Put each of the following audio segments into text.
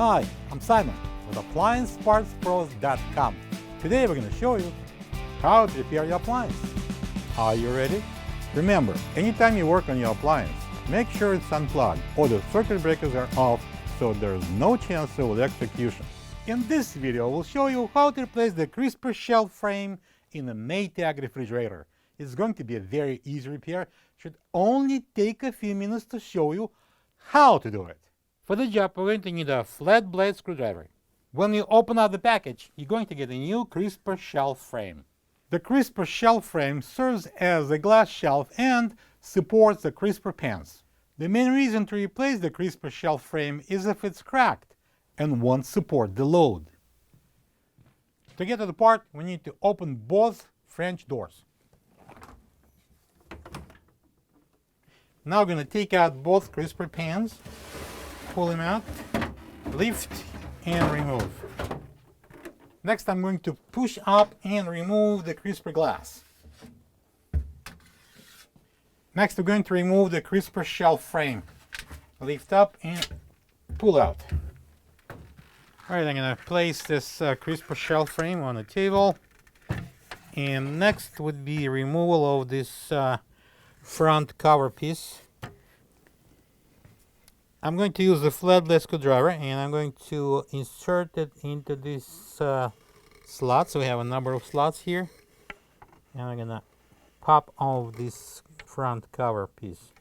Hi, I'm Simon with AppliancePartsPros.com. Today we're going to show you how to repair your appliance. Are you ready? Remember, anytime you work on your appliance, make sure it's unplugged or the circuit breakers are off so there's no chance of electrocution. In this video, we'll show you how to replace the crisper shelf frame in a Maytag refrigerator. It's going to be a very easy repair. Should only take a few minutes to show you how to do it. For the job, we're going to need a flat blade screwdriver. When you open up the package, you're going to get a new crisper shelf frame. The crisper shelf frame serves as a glass shelf and supports the crisper pans. The main reason to replace the crisper shelf frame is if it's cracked and won't support the load. To get to the part, we need to open both French doors. Now we're going to take out both crisper pans, pull them out, lift and remove. Next I'm going to push up and remove the crisper glass. Next we're going to remove the crisper shelf frame. Lift up and pull out. Alright, I'm going to place this crisper shelf frame on the table. And next would be removal of this front cover piece. I'm going to use the flat blade screwdriver and I'm going to insert it into this slot. So we have a number of slots here. And I'm going to pop off this front cover piece.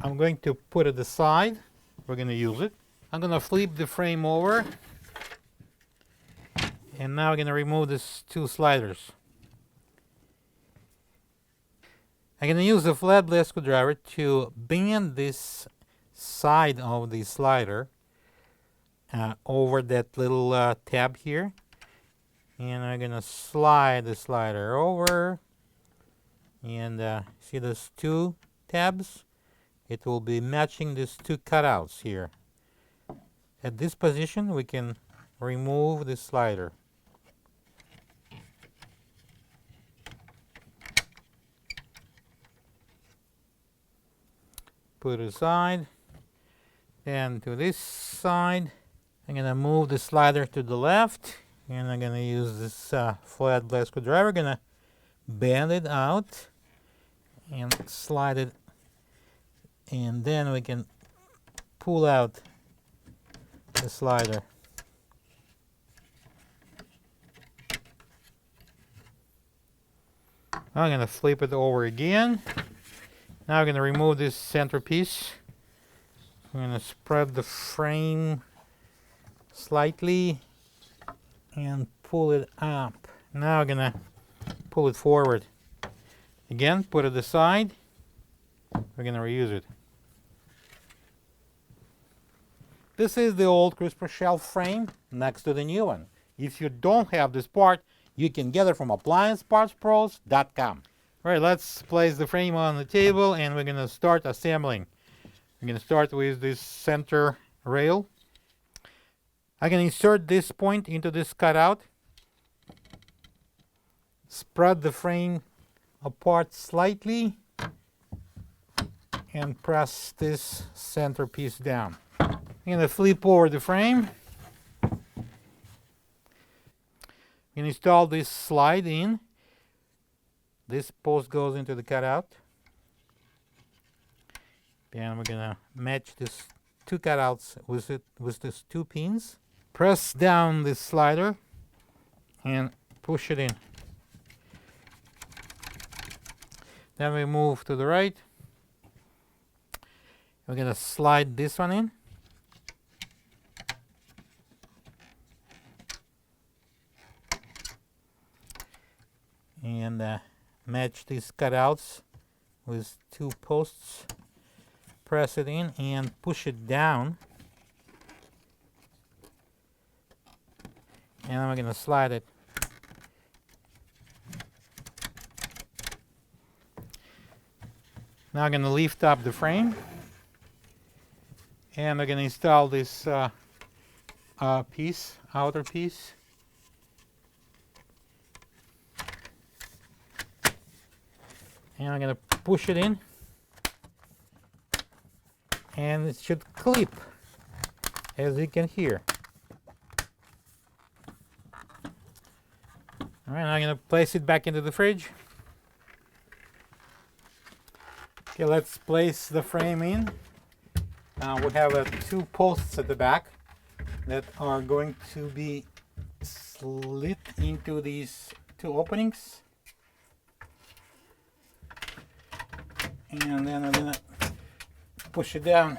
I'm going to put it aside. We're going to use it. I'm going to flip the frame over. And now we're going to remove these two sliders. I'm going to use the flat blade screwdriver to bend this side of the slider over that little tab here. And I'm going to slide the slider over. And see those two tabs? It will be matching these two cutouts here. At this position, we can remove the slider. Put it aside. And to this side, I'm going to move the slider to the left. And I'm going to use this flat blade screwdriver. I'm going to bend it out and slide it. And then we can pull out the slider. I'm going to flip it over again. Now I'm going to remove this centerpiece. I'm going to spread the frame slightly and pull it up. Now I'm going to pull it forward. Again, put it aside. We're going to reuse it. This is the old crisper shelf frame next to the new one. If you don't have this part, you can get it from AppliancePartsPros.com. Alright, let's place the frame on the table and we're going to start assembling. We're going to start with this center rail. I can insert this point into this cutout. Spread the frame apart slightly and press this center piece down. I'm going to flip over the frame. You install this slide in. This post goes into the cutout. Then we're going to match these two cutouts with these two pins. Press down this slider and push it in. Then we move to the right. We're going to slide this one in. And match these cutouts with two posts. Press it in and push it down And I'm going to slide it. Now I'm going to lift up the frame, and I'm going to install this outer piece, and I'm going to push it in, and it should clip, as you can hear. All right, now I'm going to place it back into the fridge. Okay, let's place the frame in. We have two posts at the back that are going to be slit into these two openings. And then I'm going to push it down.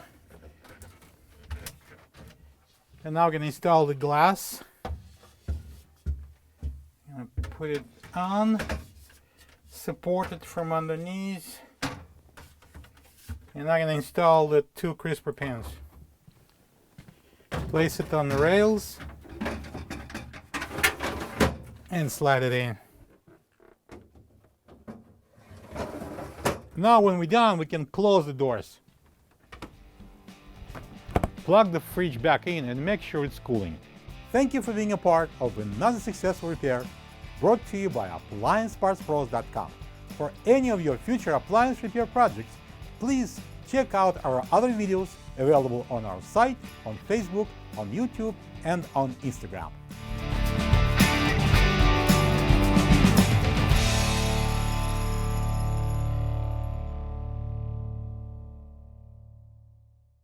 And now I'm going to install the glass. I'm going to put it on, support it from underneath. And I'm going to install the two crisper pans. Place it on the rails and slide it in. Now when we're done, we can close the doors. Plug the fridge back in and make sure it's cooling. Thank you for being a part of another successful repair brought to you by AppliancePartsPros.com. For any of your future appliance repair projects, please check out our other videos available on our site, on Facebook, on YouTube, and on Instagram.